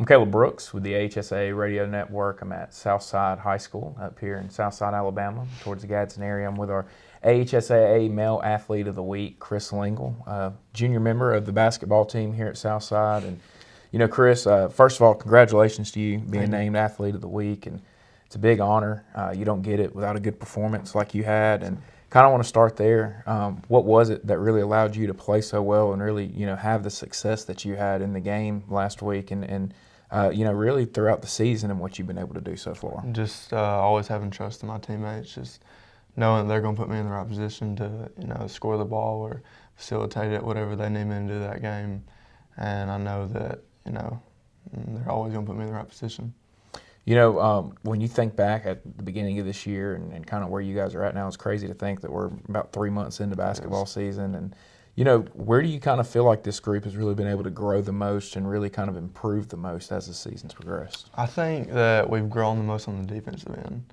Caleb Brooks with the AHSAA Radio Network. I'm at Southside High School up here in Southside, Alabama, towards the Gadsden area. I'm with our AHSAA Male Athlete of the Week, Chris Lengyel, junior member of the basketball team here at Southside. And, you know, Chris, first of all, congratulations to you being named Athlete of the Week. And it's a big honor. You don't get it without a good performance like you had. And kind of want to start there. What was it that really allowed you to play so well and really, you know, have the success that you had in the game last week and you know, really throughout the season and what you've been able to do so far? Just always having trust in my teammates, just knowing they're going to put me in the right position to, you know, score the ball or facilitate it, whatever they need me to do that game. And I know that, you know, they're always going to put me in the right position. You know, when you think back at the beginning of this year and kind of where you guys are at now, it's crazy to think that we're about 3 months into basketball season. And, you know, where do you kind of feel like this group has really been able to grow the most and really kind of improve the most as the season's progressed? I think that we've grown the most on the defensive end.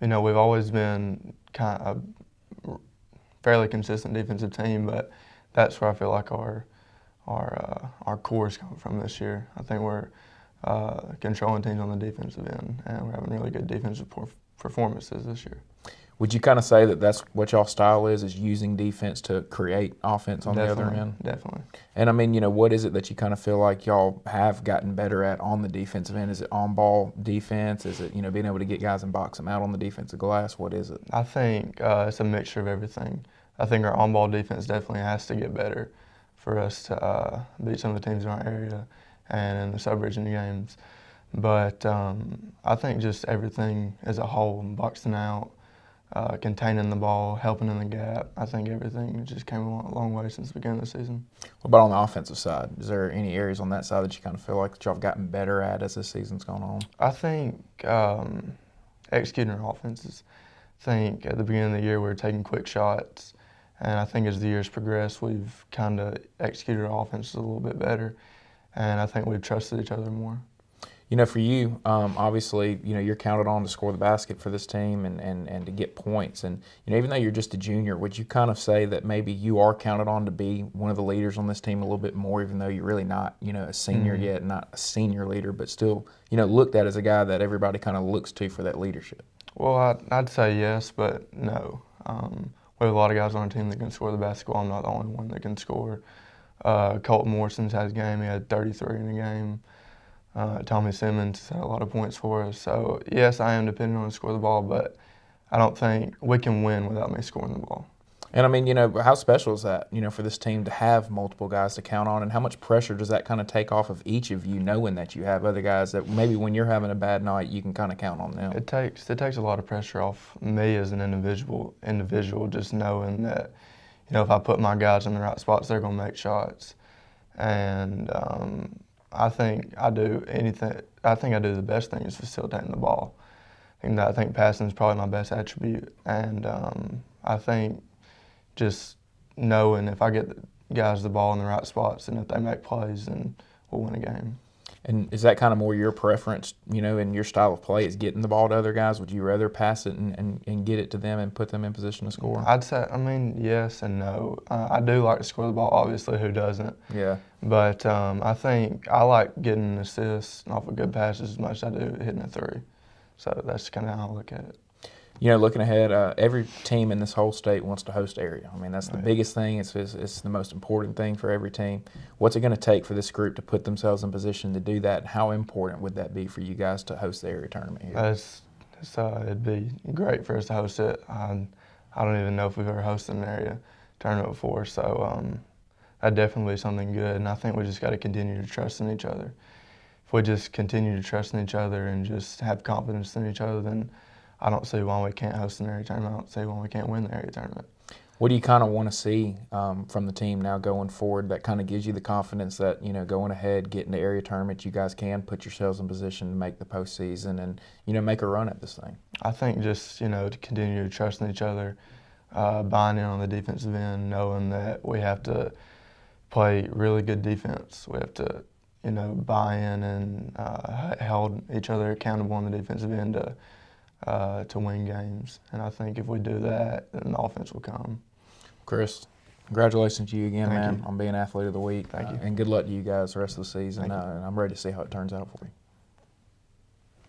You know, we've always been kind of a fairly consistent defensive team, but that's where I feel like our core is coming from this year. I think we're controlling teams on the defensive end, and we're having really good defensive performances this year. Would you kind of say that that's what y'all style is using defense to create offense on the other end? Definitely. And I mean, you know, what is it that you kind of feel like y'all have gotten better at on the defensive end? Is it on-ball defense? Is it, you know, being able to get guys and box them out on the defensive glass? What is it? I think it's a mixture of everything. I think our on-ball defense definitely has to get better for us to beat some of the teams in our area and in the sub-region games. But I think just everything as a whole, boxing out, containing the ball, helping in the gap. I think everything just came a long way since the beginning of the season. What about on the offensive side? Is there any areas on that side that you kind of feel like that y'all have gotten better at as this season's gone on? I think executing our offenses. I think at the beginning of the year we were taking quick shots, and I think as the years progressed we've kind of executed our offenses a little bit better, and I think we've trusted each other more. You know, for you, obviously, you know, you're counted on to score the basket for this team and to get points. And, you know, even though you're just a junior, would you kind of say that maybe you are counted on to be one of the leaders on this team a little bit more, even though you're really not, you know, a senior yet, not a senior leader, but still, you know, looked at as a guy that everybody kind of looks to for that leadership? Well, I'd say yes, but no. We have a lot of guys on our team that can score the basketball. I'm not the only one that can score. Colton Morrison's had his game. He had 33 in the game. Tommy Simmons had a lot of points for us. So, yes, I am dependent on to score the ball, but I don't think we can win without me scoring the ball. And, I mean, you know, how special is that, you know, for this team to have multiple guys to count on, and how much pressure does that kind of take off of each of you, knowing that you have other guys that maybe when you're having a bad night, you can kind of count on them? It takes a lot of pressure off me as an individual, just knowing that, you know, if I put my guys in the right spots, they're going to make shots. And I think I do the best thing is facilitating the ball. And I think passing is probably my best attribute. And I think just knowing if I get the guys the ball in the right spots and if they make plays, then we'll win a game. And is that kind of more your preference, you know, in your style of play, is getting the ball to other guys? Would you rather pass it and get it to them and put them in position to score? I'd say, I mean, yes and no. I do like to score the ball, obviously, who doesn't? Yeah. But I think I like getting an assist off of good passes as much as I do hitting a three. So that's kind of how I look at it. You know, looking ahead, every team in this whole state wants to host area. I mean, that's the biggest thing. It's the most important thing for every team. What's it going to take for this group to put themselves in position to do that? And how important would that be for you guys to host the area tournament here? It'd be great for us to host it. I don't even know if we've ever hosted an area tournament before, so that'd definitely be something good. And I think we just got to continue to trust in each other. If we just continue to trust in each other and just have confidence in each other, then I don't see why we can't host an area tournament. I don't see why we can't win the area tournament. What do you kind of want to see from the team now going forward that kind of gives you the confidence that, you know, going ahead, getting the area tournament, you guys can put yourselves in position to make the postseason and, you know, make a run at this thing? I think just, you know, to continue to trust in each other, buying in on the defensive end, knowing that we have to play really good defense. We have to, you know, buy in and hold each other accountable on the defensive end to win games. And I think if we do that, then the offense will come. Chris, Congratulations to you again, Thank man, you. on being Athlete of the Week. Thank you. And good luck to you guys the rest of the season. Thank you. And I'm ready to see how it turns out for you.